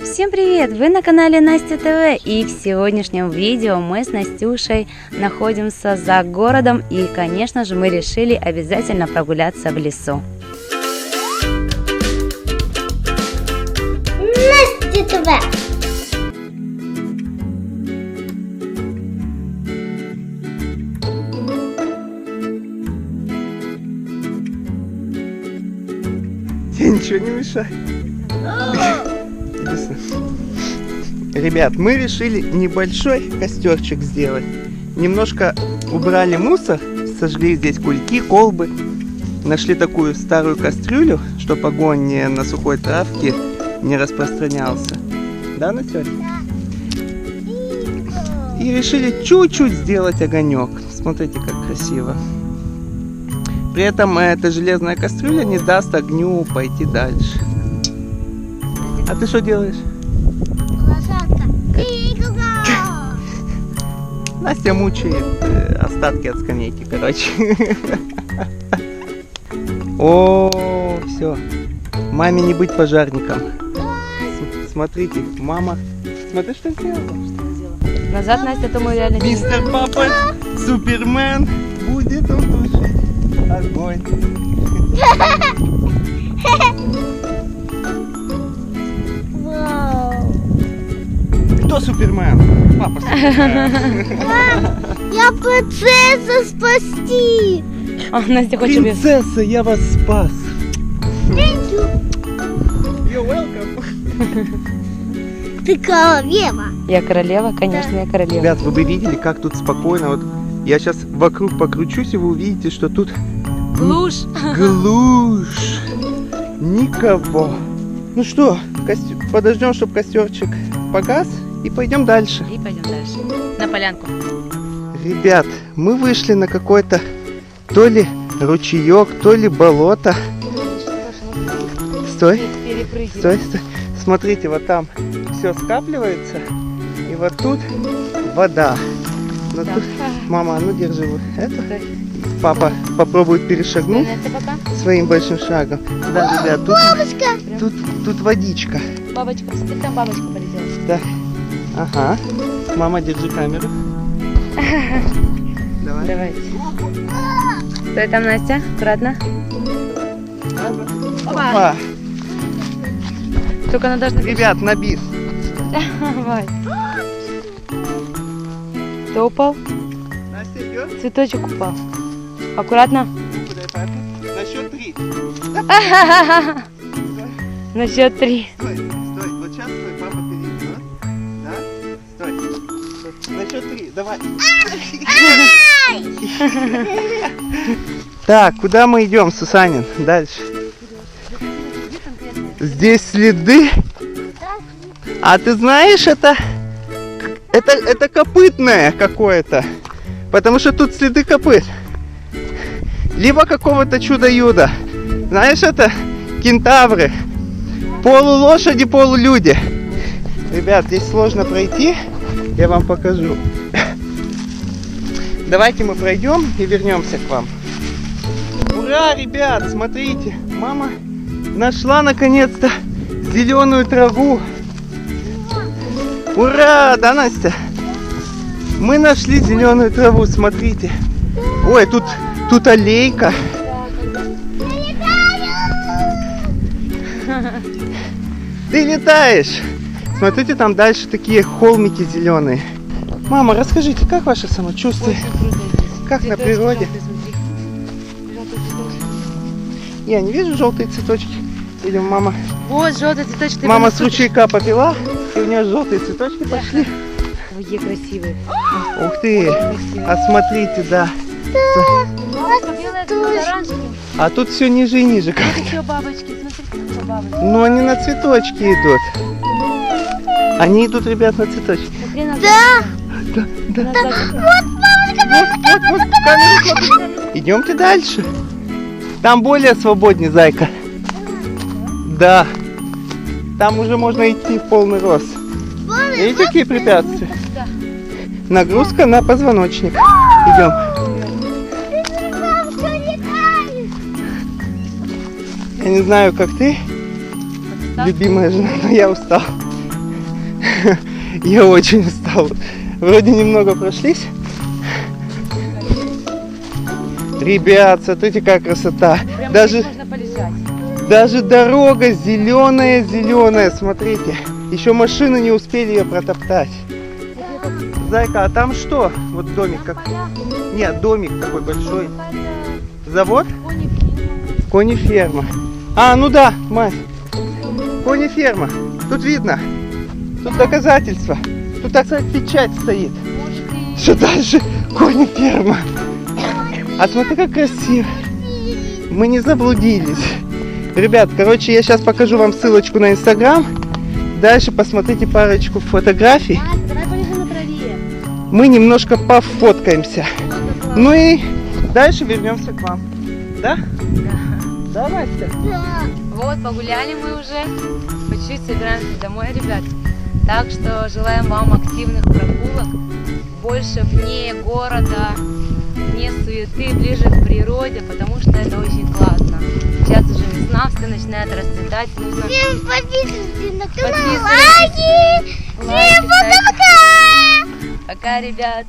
Всем привет! Вы на канале Настя ТВ, и в сегодняшнем видео мы с Настюшей находимся за городом, и конечно же мы решили обязательно прогуляться в лесу. Настя ТВ. Тебе ничего не мешает. Ребят, мы решили небольшой костерчик сделать. Немножко убрали мусор, сожгли здесь кульки, колбы. Нашли такую старую кастрюлю, чтобы огонь на сухой травке не распространялся. Да, Настя? И решили чуть-чуть сделать огонек. Смотрите, как красиво. При этом эта железная кастрюля не даст огню пойти дальше. А ты что делаешь? Настя мучает остатки от скамейки, короче. О, все. Маме не быть пожарником. Смотрите, мама. Смотри, что сделала. Назад, Настя, то мы реально... Мистер Папа, Супермен, будет он тушить огонь. Кто Супермен? Папа Супермен. Я принцессу спасти. Настя хочет... Принцесса, я вас спас. Thank you. You're welcome. Ты королева. Я королева? Конечно, я королева. Ребят, вы бы видели, как тут спокойно. Вот я сейчас вокруг покручусь, и вы увидите, что тут Глушь. глушь. Никого. Ну что, подождем, чтобы костерчик погас, и пойдем дальше. И пойдем дальше. На полянку. Ребят, мы вышли на какой-то то ли ручеек, то ли болото. Стой, стой, стой. Смотрите, вот там все скапливается, и вот тут вода. Но тут... Мама, ну держи вот это. Папа попробует перешагнуть своим большим шагом. Да, ребят, тут водичка. Бабочка, посмотри, там бабочка полетела. Да. Ага. Мама, держи камеру. Давай. Давайте. Стой там, Настя, аккуратно. Опа. Только она должна... Ребят, на бис. Давай. Кто упал? Настя идет. Цветочек упал. Аккуратно. Дай папе. На счет 3. На счет 3. Стой, стой. Вот сейчас твой папа перейдет. Да? Стой. Стой. На счет 3. Давай. Так, куда мы идем, Сусанин? Дальше. Здесь следы. А ты знаешь, это копытное какое-то. Потому что тут следы копыт. Либо какого-то чудо-юда. Знаешь, это кентавры. Полулошади, полулюди. Ребят, здесь сложно пройти. Я вам покажу. Давайте мы пройдем и вернемся к вам. Ура, ребят, смотрите. Мама нашла наконец-то зеленую траву. Ура, да, Настя? Мы нашли зеленую траву, смотрите. Ой, тут аллейка. Ты летаешь. Смотрите, там дальше такие холмики зеленые. Мама, расскажите, как ваше самочувствие? Как на природе? Я не вижу желтые цветочки. Идем, мама. Вот желтый цветочек. Мама с ручейка попила, и у нее желтые цветочки пошли. Какие красивые. Ух ты! А смотрите, да. А тут все ниже и ниже. Вот еще бабочки. Смотрите, какие бабочки. Ну, они на цветочки идут. Они идут, ребят, на цветочки. Смотри на Да. Да. вот. Вот, камеру смотри. Идемте дальше. Там более свободнее, зайка. Да. Там уже можно идти в полный рост. Видите, какие препятствия? Нагрузка на позвоночник. Идем. Я не знаю, как ты, любимая жена, но я устал. Я очень устал. Вроде немного прошлись. Ребят, смотрите, какая красота. Можно полежать. Даже дорога зеленая, смотрите. Еще машины не успели ее протоптать. Зайка, а там что? Вот домик как... Нет, домик такой большой. Завод? Кониферма. А, ну да, мать. Кониферма. Тут видно. Тут доказательства. Тут, так сказать, печать стоит. Что дальше? Кониферма. А смотри, как красиво. Мы не заблудились. Ребят, короче, я сейчас покажу вам ссылочку на Инстаграм. Дальше посмотрите парочку фотографий. Давай полежим на траве. Мы немножко пофоткаемся. Ну и дальше вернемся к вам. Да? Да, Настя? Да. Вот, погуляли мы уже. По чуть-чуть собираемся домой, ребят. Так что желаем вам активных прогулок. Больше вне города, вне суеты, ближе к природе, потому что это очень классно. Сейчас уже весна, все начинает расцветать. Нужно Всем подписывайтесь на канал. Подписывайтесь. Лайки. лайки Всем ставить. пока-пока. Пока, ребят.